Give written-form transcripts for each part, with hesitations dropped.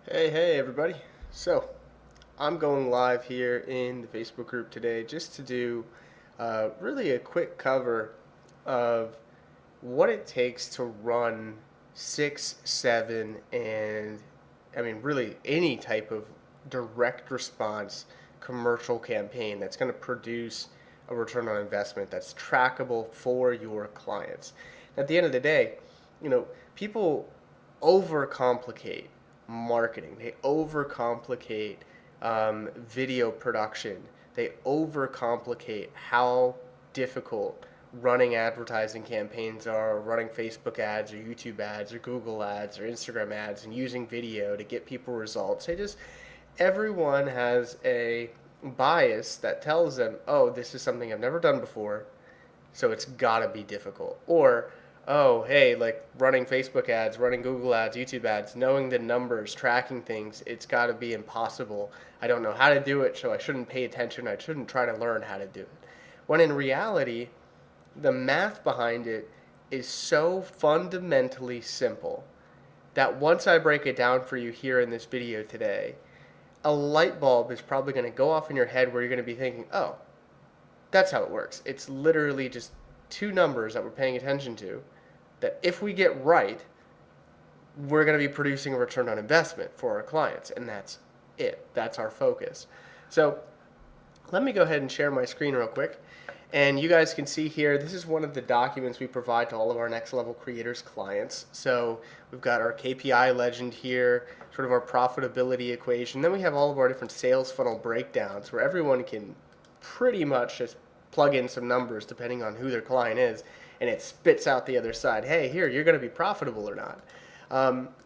Hey everybody. So, I'm going live here in the Facebook group today just to do really a quick cover of what it takes to run six, seven, and really any type of direct response commercial campaign that's going to produce a return on investment that's trackable for your clients. At the end of the day, people overcomplicate marketing. They overcomplicate video production. They overcomplicate how difficult running advertising campaigns are, running Facebook ads or YouTube ads or Google ads or Instagram ads, and using video to get people results. Everyone has a bias that tells them, oh, this is something I've never done before, so it's gotta be difficult. Or, oh, hey, like running Facebook ads, running Google ads, YouTube ads, knowing the numbers, tracking things, it's gotta be impossible. I don't know how to do it, so I shouldn't pay attention. I shouldn't try to learn how to do it. When in reality, the math behind it is so fundamentally simple that once I break it down for you here in this video today, a light bulb is probably going to go off in your head where you're going to be thinking, oh, that's how it works. It's literally just two numbers that we're paying attention to that if we get right, we're going to be producing a return on investment for our clients. And that's it. That's our focus. So let me go ahead and share my screen real quick. And you guys can see here, this is one of the documents we provide to all of our next level creators clients. So we've got our KPI legend here, sort of our profitability equation. Then we have all of our different sales funnel breakdowns where everyone can pretty much just plug in some numbers depending on who their client is, and it spits out the other side. Hey, here, you're going to be profitable or not.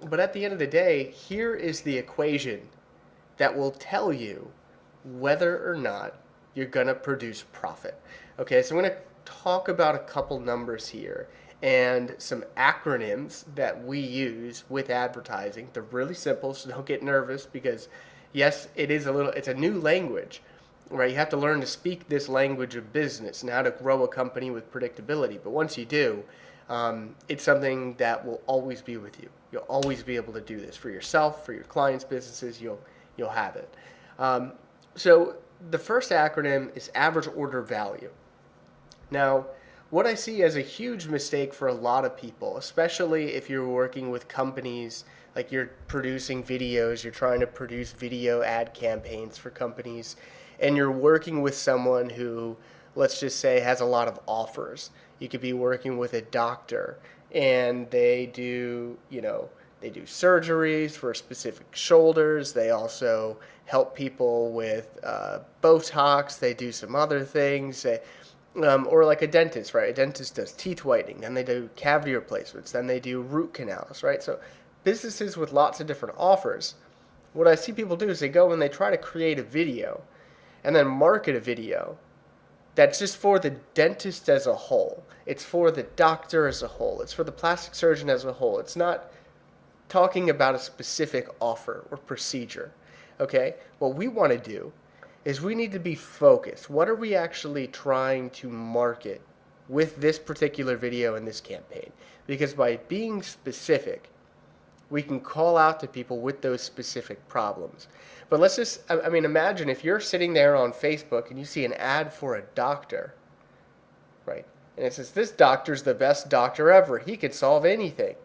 But at the end of the day, here is the equation that will tell you whether or not you're going to produce profit. Okay, so I'm going to talk about a couple numbers here and some acronyms that we use with advertising. They're really simple, so don't get nervous because yes, it's a new language, right? You have to learn to speak this language of business and how to grow a company with predictability. But once you do, it's something that will always be with you. You'll always be able to do this for yourself, for your clients' businesses. You'll have it. So the first acronym is average order value. Now, what I see as a huge mistake for a lot of people, especially if you're working with companies, like you're producing videos, you're trying to produce video ad campaigns for companies, and you're working with someone who, let's just say, has a lot of offers. You could be working with a doctor, and they do surgeries for specific shoulders. They also help people with Botox. They do some other things. Or like a dentist, right? A dentist does teeth whitening, then they do cavity replacements, then they do root canals, right? So businesses with lots of different offers, what I see people do is they go and they try to create a video and then market a video that's just for the dentist as a whole. It's for the doctor as a whole. It's for the plastic surgeon as a whole. It's not talking about a specific offer or procedure. Okay? What we want to do is we need to be focused. What are we actually trying to market with this particular video and this campaign? Because by being specific, we can call out to people with those specific problems. But imagine if you're sitting there on Facebook and you see an ad for a doctor, right? And it says, this doctor's the best doctor ever. He could solve anything.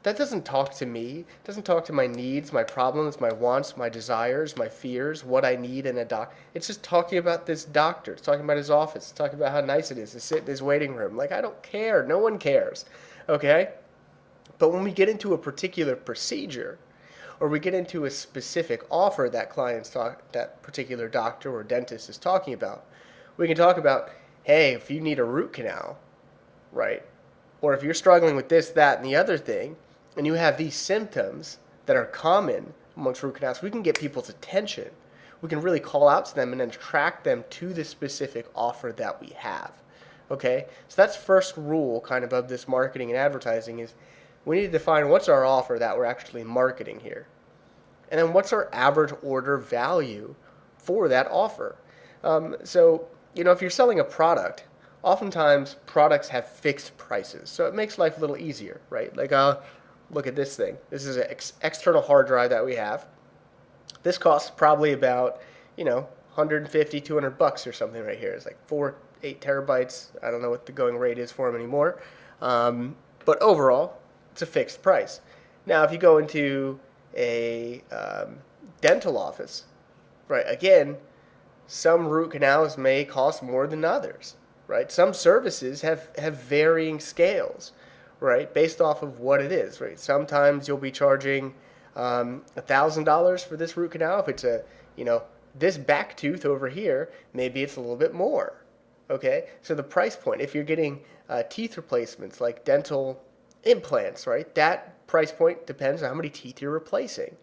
That doesn't talk to me. It doesn't talk to my needs, my problems, my wants, my desires, my fears, what I need in a doc. It's just talking about this doctor. It's talking about his office. It's talking about how nice it is to sit in his waiting room. Like, I don't care. No one cares. Okay? But when we get into a particular procedure, or we get into a specific offer that particular doctor or dentist is talking about, we can talk about, hey, if you need a root canal, right? Or if you're struggling with this, that, and the other thing, and you have these symptoms that are common amongst root canals, we can get people's attention. We can really call out to them and then track them to the specific offer that we have. Okay? So that's first rule kind of this marketing and advertising is we need to define what's our offer that we're actually marketing here. And then what's our average order value for that offer? If you're selling a product, oftentimes products have fixed prices. So it makes life a little easier, right? Like, look at this thing. This is an external hard drive that we have. This costs probably about, 150, $200 or something right here. It's like 8 terabytes. I don't know what the going rate is for them anymore. But overall, it's a fixed price. Now, if you go into a dental office, right, again, some root canals may cost more than others, right? Some services have varying scales, right, based off of what it is, right? Sometimes you'll be charging $1,000 for this root canal. If it's this back tooth over here, maybe it's a little bit more, okay? So the price point, if you're getting teeth replacements like dental implants, right, that price point depends on how many teeth you're replacing,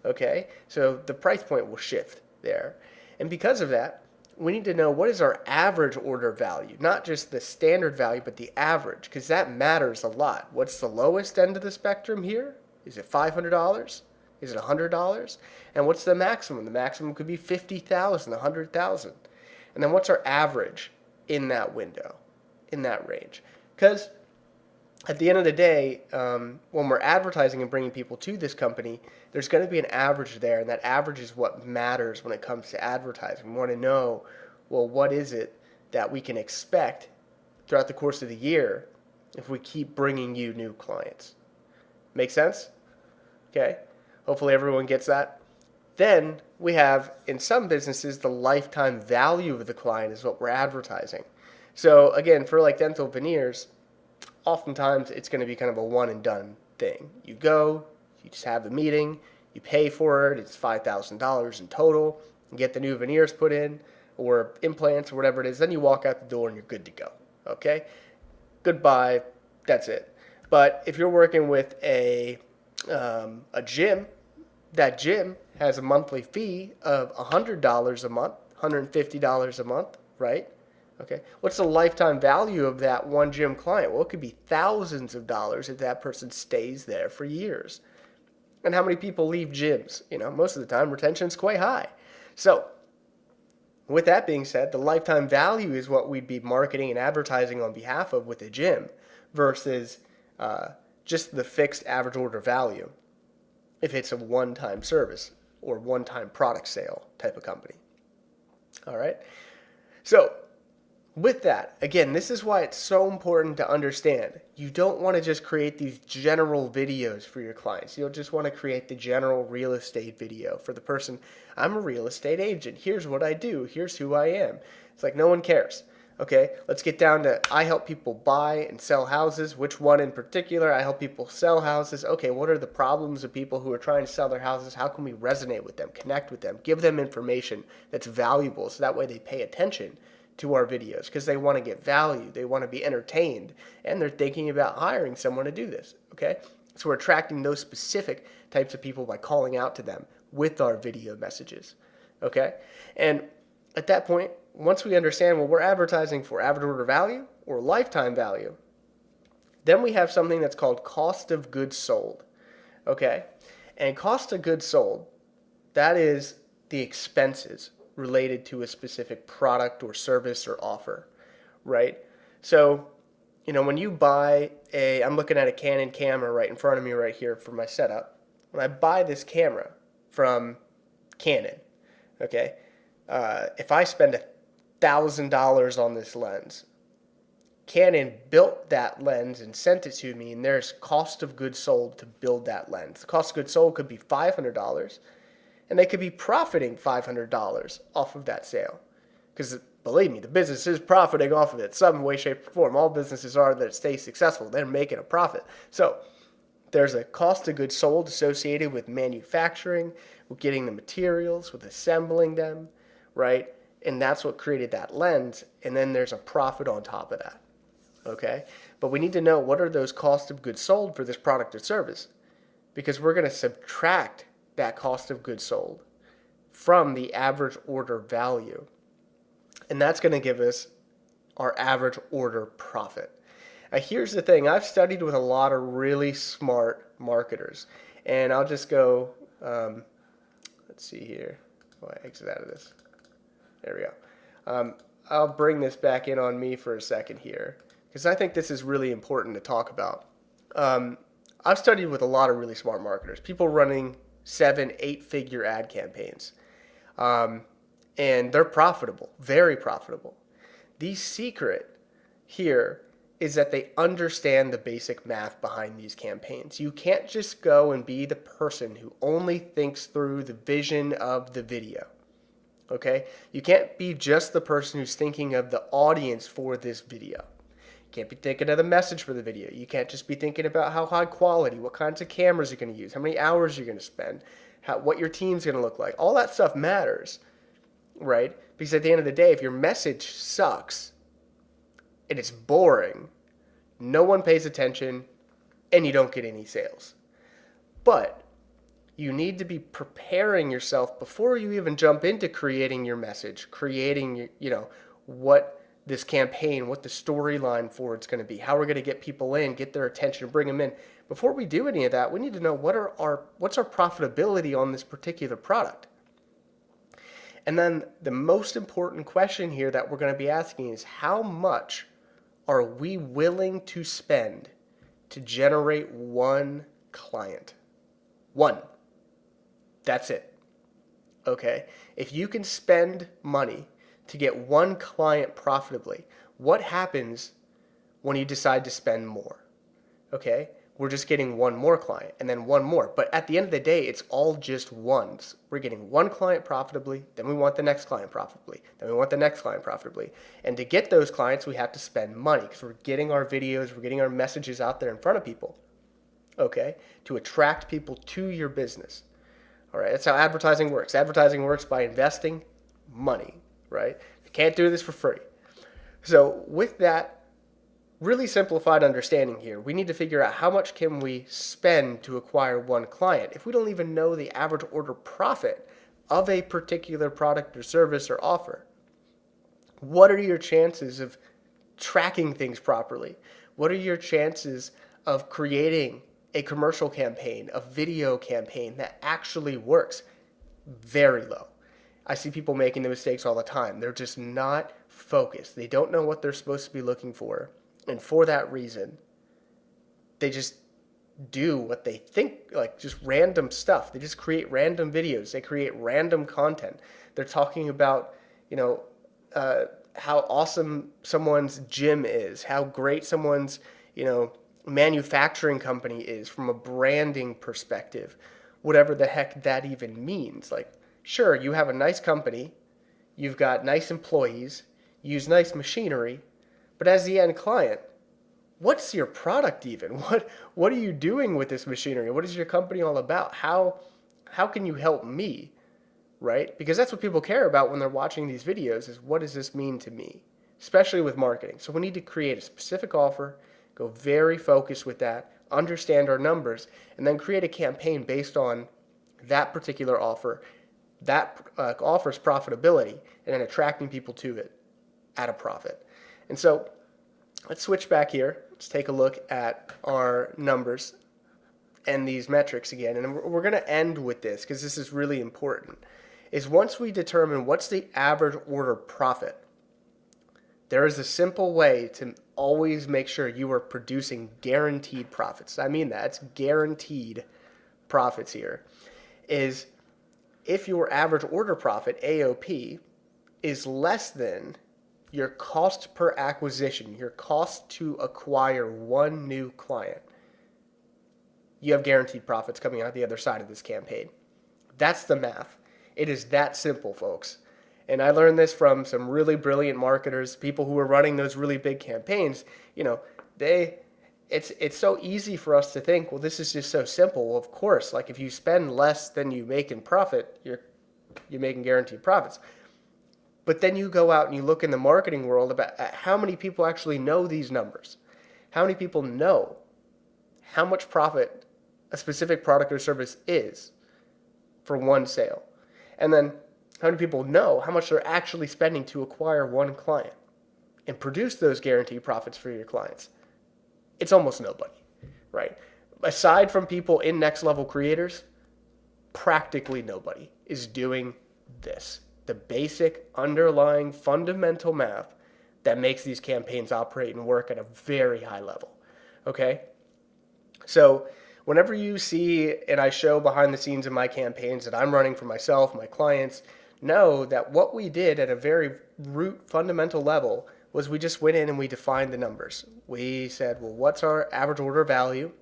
okay? So the price point will shift there. And because of that, we need to know what is our average order value, not just the standard value, but the average, because that matters a lot. What's the lowest end of the spectrum here? Is it $500? Is it $100? And what's the maximum? The maximum could be $50,000, $100,000. And then what's our average in that window, in that range? Because at the end of the day, when we're advertising and bringing people to this company, there's going to be an average there, and that average is what matters when it comes to advertising. We want to know, well, what is it that we can expect throughout the course of the year if we keep bringing you new clients? Make sense? Okay. Hopefully everyone gets that. Then we have, in some businesses, the lifetime value of the client is what we're advertising. So again, for like dental veneers, oftentimes it's going to be kind of a one and done thing. You go, you just have the meeting, you pay for it, it's $5,000 in total, you get the new veneers put in, or implants, or whatever it is, then you walk out the door and you're good to go. Okay? Goodbye, that's it. But if you're working with a gym, that gym has a monthly fee of $100 a month, $150 a month, right? Okay. What's the lifetime value of that one gym client? Well, it could be thousands of dollars if that person stays there for years. And how many people leave gyms? Most of the time retention's quite high. So, with that being said, the lifetime value is what we'd be marketing and advertising on behalf of with a gym versus just the fixed average order value if it's a one-time service or one-time product sale type of company. All right? So, with that, again, this is why it's so important to understand. You don't want to just create these general videos for your clients. You'll just want to create the general real estate video for the person. I'm a real estate agent. Here's what I do. Here's who I am. It's like no one cares. Okay, let's get down to I help people buy and sell houses. Which one in particular? I help people sell houses. Okay, what are the problems of people who are trying to sell their houses? How can we resonate with them, connect with them, give them information that's valuable so that way they pay attention to our videos because they want to get value, they want to be entertained, and they're thinking about hiring someone to do this, okay? So we're attracting those specific types of people by calling out to them with our video messages, okay? And at that point, once we understand, well, we're advertising for average order value or lifetime value, then we have something that's called cost of goods sold, okay? And cost of goods sold, that is the expenses related to a specific product or service or offer, right? So, when you buy I'm looking at a Canon camera right in front of me right here for my setup. When I buy this camera from Canon, okay, if I spend $1,000 on this lens, Canon built that lens and sent it to me, and there's cost of goods sold to build that lens. The cost of goods sold could be $500, and they could be profiting $500 off of that sale. Because believe me, the business is profiting off of it some way, shape, or form. All businesses are that stay successful. They're making a profit. So there's a cost of goods sold associated with manufacturing, with getting the materials, with assembling them, right? And that's what created that lens. And then there's a profit on top of that, okay? But we need to know what are those cost of goods sold for this product or service, because we're going to subtract that cost of goods sold from the average order value. And that's going to give us our average order profit. Now, here's the thing. I've studied with a lot of really smart marketers. And I'll just go, let's see here. Oh, I exit out of this. There we go. I'll bring this back in on me for a second here, because I think this is really important to talk about. I've studied with a lot of really smart marketers, people running 7, 8-figure ad campaigns. And they're profitable, very profitable. The secret here is that they understand the basic math behind these campaigns. You can't just go and be the person who only thinks through the vision of the video. Okay? You can't be just the person who's thinking of the audience for this video. You can't be thinking of the message for the video. You can't just be thinking about how high quality, what kinds of cameras you're going to use, how many hours you're going to spend, what your team's going to look like. All that stuff matters, right? Because at the end of the day, if your message sucks and it's boring, no one pays attention, and you don't get any sales. But you need to be preparing yourself before you even jump into creating your message, creating, what this campaign, what the storyline for it's going to be, how we're going to get people in, get their attention, bring them in. Before we do any of that, we need to know what's our profitability on this particular product. And then the most important question here that we're going to be asking is, how much are we willing to spend to generate one client? One. That's it. Okay? If you can spend money to get one client profitably, what happens when you decide to spend more? Okay? We're just getting one more client and then one more. But at the end of the day, it's all just ones. We're getting one client profitably, then we want the next client profitably, then we want the next client profitably. And to get those clients, we have to spend money because we're getting our videos, we're getting our messages out there in front of people, okay, to attract people to your business. All right, that's how advertising works. Advertising works by investing money, right? You can't do this for free. So with that really simplified understanding here, we need to figure out how much can we spend to acquire one client. If we don't even know the average order profit of a particular product or service or offer, what are your chances of tracking things properly? What are your chances of creating a commercial campaign, a video campaign that actually works? Very low. I see people making the mistakes all the time. They're just not focused. They don't know what they're supposed to be looking for. And for that reason, they just do what they think, like just random stuff. They just create random videos. They create random content. They're talking about, how awesome someone's gym is, how great someone's, manufacturing company is from a branding perspective, whatever the heck that even means. Like, sure, you have a nice company, you've got nice employees, you use nice machinery, but as the end client, what's your product even? What are you doing with this machinery? What is your company all about? How can you help me, right? Because that's what people care about when they're watching these videos is, what does this mean to me? Especially with marketing. So we need to create a specific offer, go very focused with that, understand our numbers, and then create a campaign based on that particular offer, that offer's profitability, and then attracting people to it at a profit. And so let's switch back here. Let's take a look at our numbers and these metrics again. And we're going to end with this because this is really important. Is once we determine what's the average order profit, there is a simple way to always make sure you are producing guaranteed profits. I mean that. It's guaranteed profits here. Is if your average order profit, AOP, is less than your cost per acquisition, your cost to acquire one new client, you have guaranteed profits coming out the other side of this campaign. That's the math. It is that simple, folks. And I learned this from some really brilliant marketers, people who were running those really big campaigns. It's so easy for us to think, well, this is just so simple. Well, of course, like if you spend less than you make in profit, you're making guaranteed profits. But then you go out and you look in the marketing world about how many people actually know these numbers. How many people know how much profit a specific product or service is for one sale? And then how many people know how much they're actually spending to acquire one client and produce those guaranteed profits for your clients? It's almost nobody, right? Aside from people in Next Level Creators, practically nobody is doing this. The basic underlying fundamental math that makes these campaigns operate and work at a very high level, okay? So Whenever you see and I show behind the scenes of my campaigns that I'm running for myself, my clients, know that what we did at a very root fundamental level was we just went in and we defined the numbers. We said, well, what's our average order value?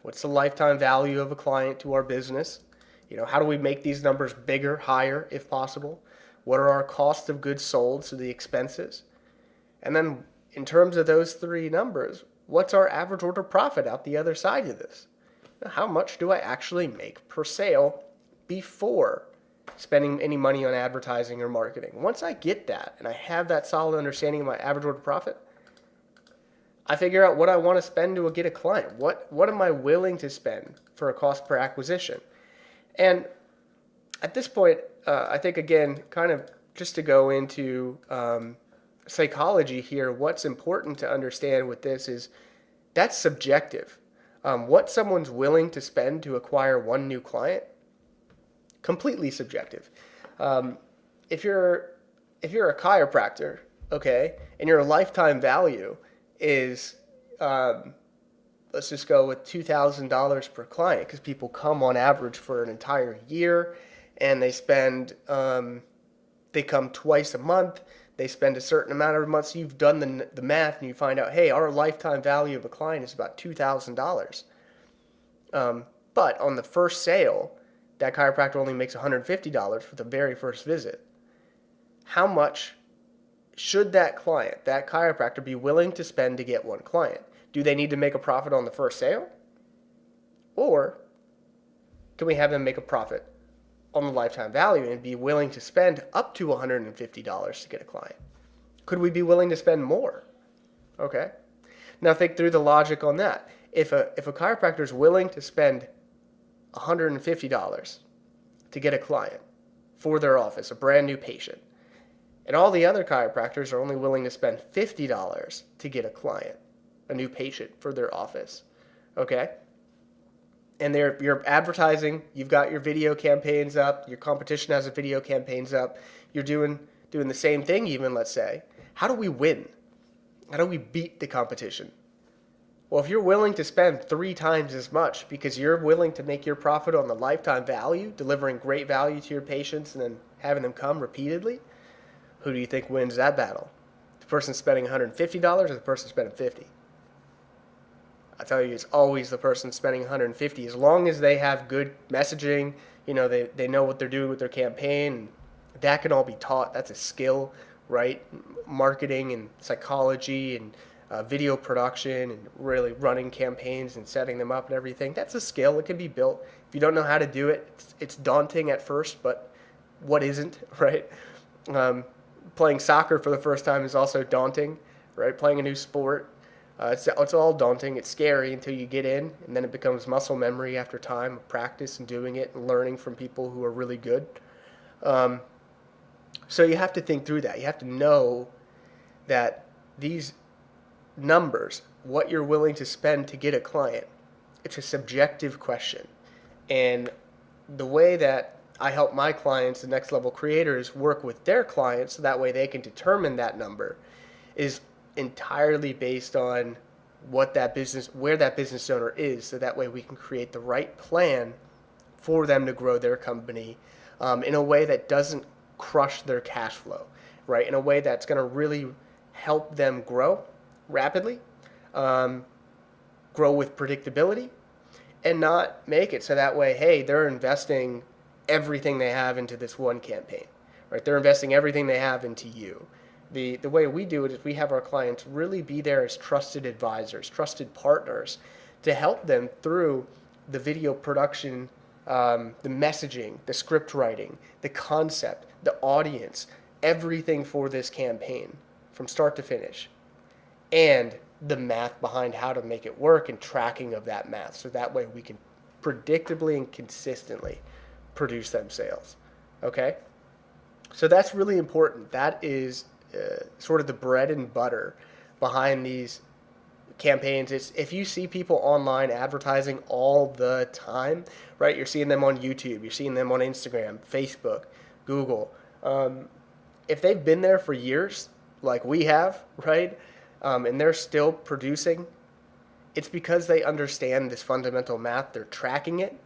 What's the lifetime value of a client to our business? How do we make these numbers bigger, higher, if possible? What are our cost of goods sold, so the expenses? And then in terms of those three numbers, what's our average order profit out the other side of this? How much do I actually make per sale before spending any money on advertising or marketing? Once I get that and I have that solid understanding of my average order profit, I figure out what I want to spend to get a client. What am I willing to spend for a cost per acquisition? And at this point, I think, again, kind of just to go into psychology here, what's important to understand with this is that's subjective. What someone's willing to spend to acquire one new client, completely subjective. If you're a chiropractor, okay, and your lifetime value is, let's just go with $2,000 per client, because people come on average for an entire year, and they come twice a month. They spend a certain amount of months. So you've done the math, and you find out, hey, our lifetime value of a client is about $2,000. But on the first sale, that chiropractor only makes $150 for the very first visit. How much should that chiropractor, be willing to spend to get one client? Do they need to make a profit on the first sale? Or can we have them make a profit on the lifetime value and be willing to spend up to $150 to get a client? Could we be willing to spend more? Okay. Now think through the logic on that. If a chiropractor is willing to spend $150 to get a client for their office, a brand new patient, and all the other chiropractors are only willing to spend $50 to get a client, a new patient for their office, okay? And you're advertising, you've got your video campaigns up, your competition has a video campaigns up, you're doing the same thing even, let's say. How do we win? How do we beat the competition? Well, if you're willing to spend 3 times as much because you're willing to make your profit on the lifetime value, delivering great value to your patients and then having them come repeatedly, who do you think wins that battle? The person spending $150 or the person spending $50? I tell you, it's always the person spending $150, as long as they have good messaging, they know what they're doing with their campaign. That can all be taught. That's a skill, right? Marketing and psychology and video production and really running campaigns and setting them up and everything. That's a skill. It can be built. If you don't know how to do it, it's daunting at first, but what isn't, right? Playing soccer for the first time is also daunting, right? Playing a new sport, it's all daunting. It's scary until you get in, and then it becomes muscle memory after time of practice and doing it and learning from people who are really good. So you have to think through that. You have to know that these numbers, what you're willing to spend to get a client, it's a subjective question. And the way that I help my clients, the next level creators, work with their clients so that way they can determine that number is entirely based on where that business owner is, so that way we can create the right plan for them to grow their company in a way that doesn't crush their cash flow, right? In a way that's going to really help them grow rapidly, grow with predictability, and not make it so that way, hey, they're investing everything they have into this one campaign, right? They're investing everything they have into you. The way we do it is we have our clients really be there as trusted advisors, trusted partners to help them through the video production, the messaging, the script writing, the concept, the audience, everything for this campaign from start to finish, and the math behind how to make it work and tracking of that math, so that way we can predictably and consistently produce them sales. Okay? So that's really important. That is sort of the bread and butter behind these campaigns. It's if you see people online advertising all the time, right? You're seeing them on YouTube, you're seeing them on Instagram, Facebook, Google. If they've been there for years, like we have, right? And they're still producing It's because they understand this fundamental math, they're tracking it,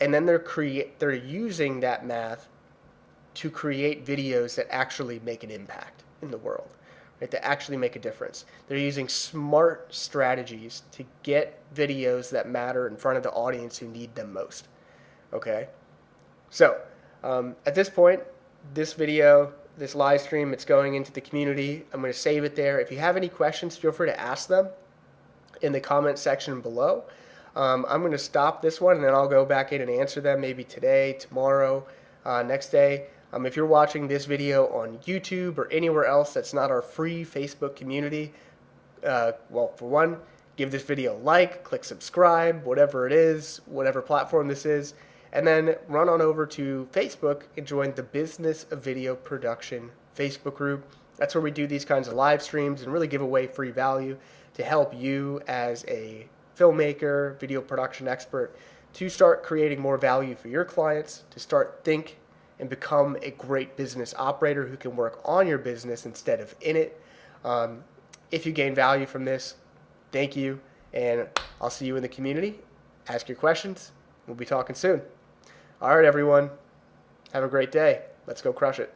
and then they're using that math to create videos that actually make an impact in the world, right? That actually make a difference. They're using smart strategies to get videos that matter in front of the audience who need them most. Okay, so at this point, this video, this live stream, it's going into the community. I'm going to save it there. If you have any questions, feel free to ask them in the comment section below. I'm going to stop this one and then I'll go back in and answer them maybe today, tomorrow, next day. If you're watching this video on YouTube or anywhere else that's not our free Facebook community, well, for one, give this video a like, click subscribe, whatever it is, whatever platform this is, and then run on over to Facebook and join the Business of Video Production Facebook group. That's where we do these kinds of live streams and really give away free value to help you as a filmmaker, video production expert, to start creating more value for your clients, to start think and become a great business operator who can work on your business instead of in it. If you gain value from this, thank you, and I'll see you in the community. Ask your questions. We'll be talking soon. All right, everyone. Have a great day. Let's go crush it.